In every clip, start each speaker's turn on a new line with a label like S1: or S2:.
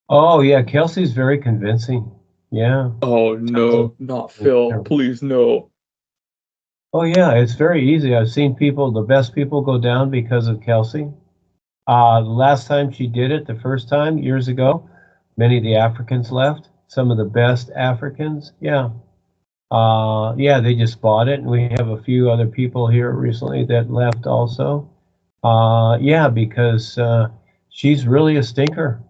S1: Oh yeah, Kelsey's very convincing. Yeah.
S2: Oh no, not Phil. Please no.
S1: Oh yeah, it's very easy. I've seen people, the best people go down because of Kelsey. The last time she did it, the first time, years ago, many of the Africans left. Some of the best Africans, yeah. Yeah, they just bought it, and we have a few other people here recently that left also. Yeah, because she's really a stinker.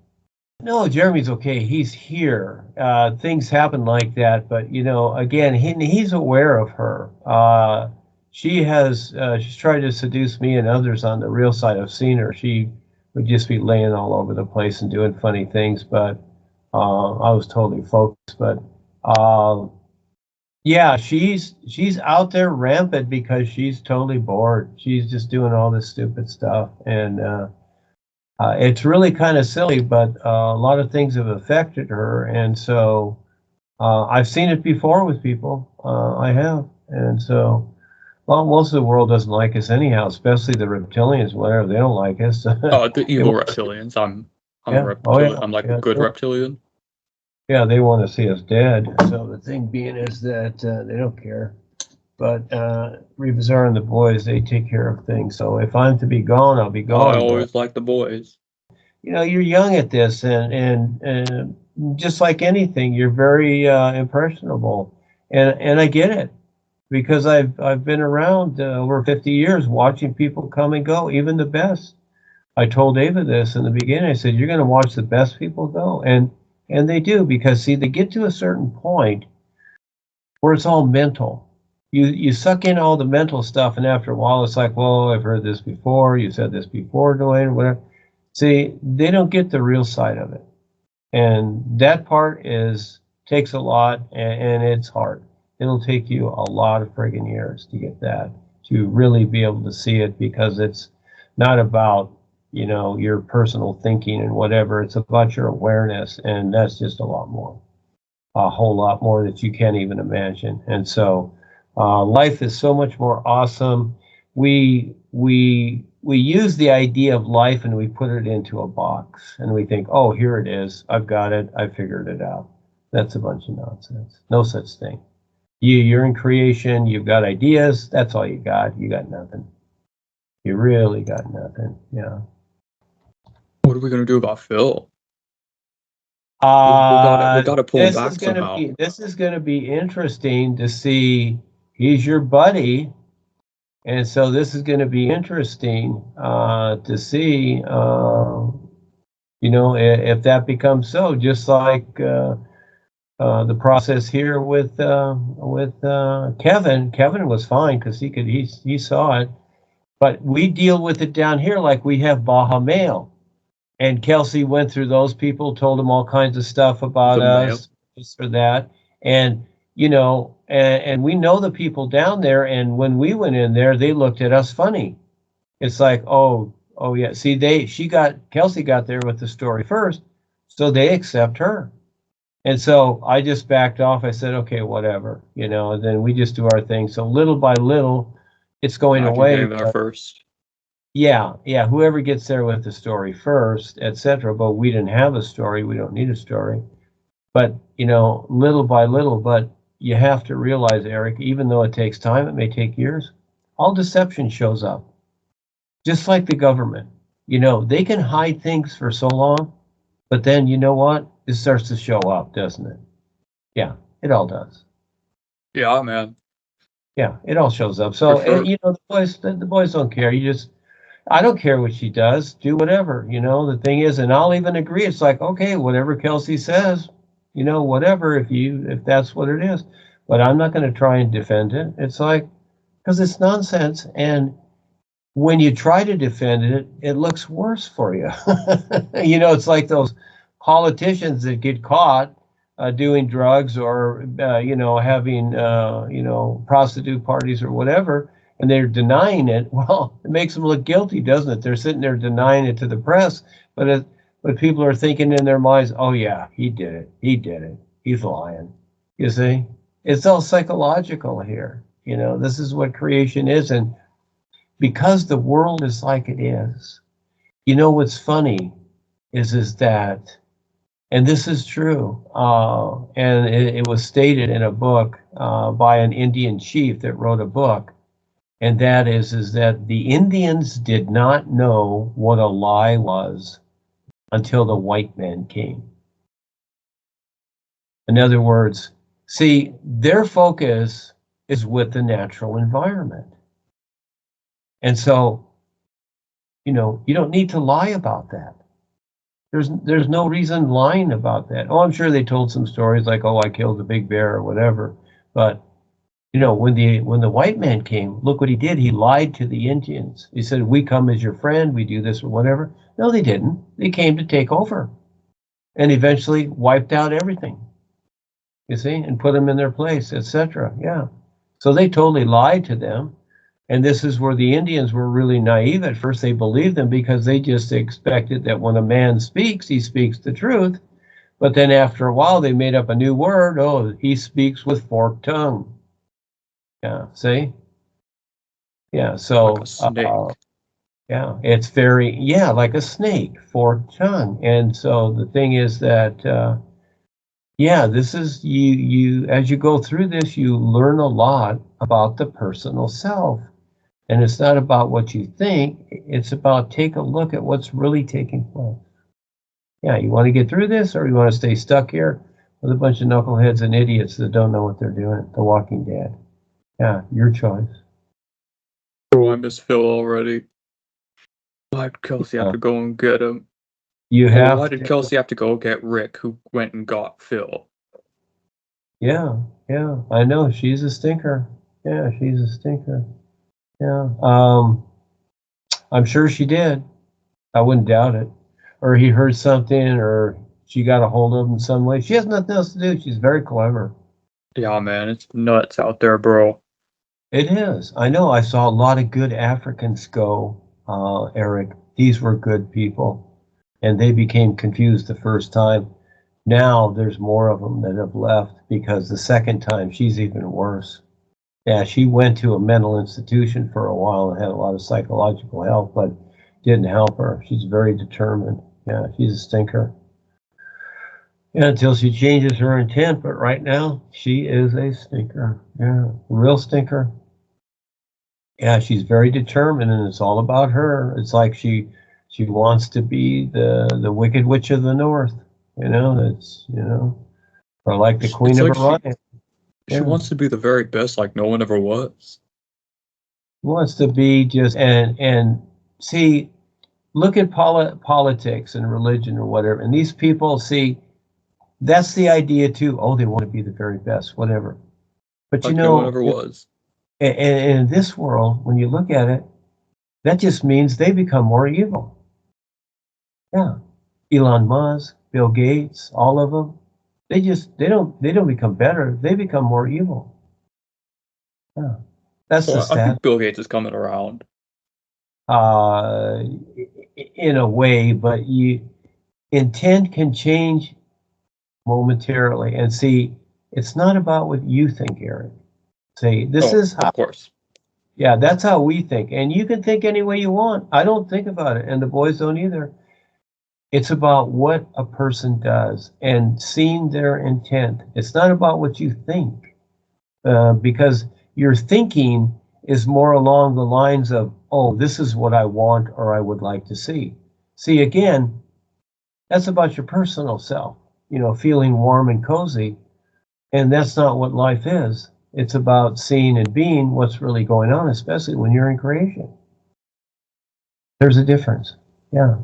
S1: No, Jeremy's okay. He's here. Things happen like that, but again, he's aware of her. She's tried to seduce me and others on the real side. I've seen her. She would just be laying all over the place and doing funny things, but I was totally focused. But uh, yeah, she's out there rampant because she's totally bored. She's just doing all this stupid stuff, and it's really kind of silly, but a lot of things have affected her, and so I've seen it before with people. I have, and so well, most of the world doesn't like us anyhow, especially the reptilians. Whatever, they don't like us.
S2: Oh, the
S1: They
S2: evil
S1: want-
S2: reptilians. I'm a
S1: yeah, oh
S2: reptilian.
S1: yeah,
S2: I'm like a
S1: yeah,
S2: good reptilian.
S1: yeah. They want to see us dead. So the thing being is that they don't care. But Rebisar and the boys, they take care of things. So if I'm to be gone, I'll be
S2: Oh, I
S1: gone. But
S2: always like the boys.
S1: you're young at this, and just like anything, you're very impressionable, and I get it because I've been around over 50 years watching people come and go, even the best. I told Ava this in the beginning. I said, you're going to watch the best people go, and they do, because see, they get to a certain point where it's all mental. You suck in all the mental stuff, and after a while, it's like, well, I've heard this before. You said this before, Duane, whatever. See, they don't get the real side of it, and that part takes a lot, and it's hard. It'll take you a lot of friggin' years to get that, to really be able to see it, because it's not about your personal thinking and whatever. It's about your awareness, and that's just a whole lot more that you can't even imagine. And so life is so much more awesome. We use the idea of life and we put it into a box, and we think, oh, here it is. I've got it. I figured it out. That's a bunch of nonsense. No such thing. You're in creation. You've got ideas. That's all you got. You got nothing. You really got nothing. Yeah.
S2: What are we gonna do about Phil? We gotta pull him back somehow.
S1: This is gonna be interesting to see. He's your buddy, and so this is going to be interesting to see. If that becomes so, just like the process here with Kevin. Kevin was fine because he saw it, but we deal with it down here like we have Baja Mail. And Kelsey went through those people, told them all kinds of stuff about us, this or that. And, and we know the people down there. And when we went in there, they looked at us funny. It's like, oh yeah. See, Kelsey got there with the story first, so they accept her. And so I just backed off. I said, okay, whatever, and then we just do our thing. So little by little, it's going away.
S2: Getting there first.
S1: Yeah, whoever gets there with the story first, etc. But we didn't have a story. We don't need a story. But, little by little, but you have to realize, Eric, even though it takes time, it may take years, all deception shows up. Just like the government. They can hide things for so long, but then you know what? It starts to show up, doesn't it? Yeah, it all does.
S2: Yeah, man.
S1: Yeah, it all shows up. So,
S2: sure.
S1: the boys don't care. I don't care what she does. Do whatever. The thing is, and I'll even agree. It's like, okay, whatever Kelsey says, whatever, if that's what it is. But I'm not going to try and defend it. It's like, because it's nonsense. And when you try to defend it, it looks worse for you. It's like those politicians that get caught doing drugs or, having, prostitute parties or whatever, and they're denying it. Well, it makes them look guilty, doesn't it? They're sitting there denying it to the press, but people are thinking in their minds, oh yeah, he did it. He's lying. You see, it's all psychological here. This is what creation is, and because the world is like it is, what's funny is that And this is true. And it was stated in a book by an Indian chief that wrote a book. And that is that the Indians did not know what a lie was until the white man came. In other words, see, their focus is with the natural environment. And so, you don't need to lie about that. There's no reason lying about that. Oh, I'm sure they told some stories like, oh, I killed a big bear or whatever. But when the white man came, look what he did. He lied to the Indians. He said, we come as your friend, we do this or whatever. No, they didn't. They came to take over and eventually wiped out everything, you see, and put them in their place, etc. Yeah. So they totally lied to them. And this is where the Indians were really naive. At first, they believed them because they just expected that when a man speaks, he speaks the truth. But then after a while, they made up a new word. Oh, he speaks with forked tongue. Yeah, see? Yeah, so,
S2: Like a snake.
S1: yeah, it's like a snake, forked tongue. And so the thing is that, this is, as you go through this, you learn a lot about the personal self. And it's not about what you think, it's about take a look at what's really taking place. Yeah, you want to get through this, or you want to stay stuck here with a bunch of knuckleheads and idiots that don't know what they're doing, The Walking Dead. Yeah, your choice.
S2: Oh, I miss Phil already. Why'd Kelsey have to go and get him? Why did Kelsey have to go get Rick, who went and got Phil?
S1: Yeah, I know, she's a stinker. Yeah, she's a stinker. Yeah, I'm sure she did. I wouldn't doubt it. Or he heard something, or she got a hold of him in some way. She has nothing else to do. She's very clever.
S2: Yeah, man, it's nuts out there, bro.
S1: It is. I know. I saw a lot of good Africans go, Eric. These were good people, and they became confused the first time. Now there's more of them that have left because the second time she's even worse. Yeah, she went to a mental institution for a while and had a lot of psychological help, but didn't help her. She's very determined. Yeah, she's a stinker. Yeah, until she changes her intent, but right now she is a stinker. Yeah, real stinker. Yeah, she's very determined, and it's all about her. It's like she wants to be the Wicked Witch of the North. That's or like the Queen of Orion.
S2: She wants to be the very best, like no one ever was.
S1: Wants to be just and see, look at politics and religion or whatever, and these people see that's the idea too. Oh, they want to be the very best, whatever. But
S2: like no one ever was.
S1: And in this world, when you look at it, that just means they become more evil. Yeah, Elon Musk, Bill Gates, all of them, they don't become better. They become more evil. Yeah, that's the stat.
S2: I think Bill Gates is coming around.
S1: In a way, but intent can change momentarily. And see, it's not about what you think, Eric. See, this is how.
S2: Of course.
S1: Yeah, that's how we think. And you can think any way you want. I don't think about it, and the boys don't either. It's about what a person does and seeing their intent. It's not about what you think, because your thinking is more along the lines of, oh, this is what I want or I would like to see. See, again, that's about your personal self, feeling warm and cozy. And that's not what life is. It's about seeing and being what's really going on, especially when you're in creation. There's a difference. Yeah.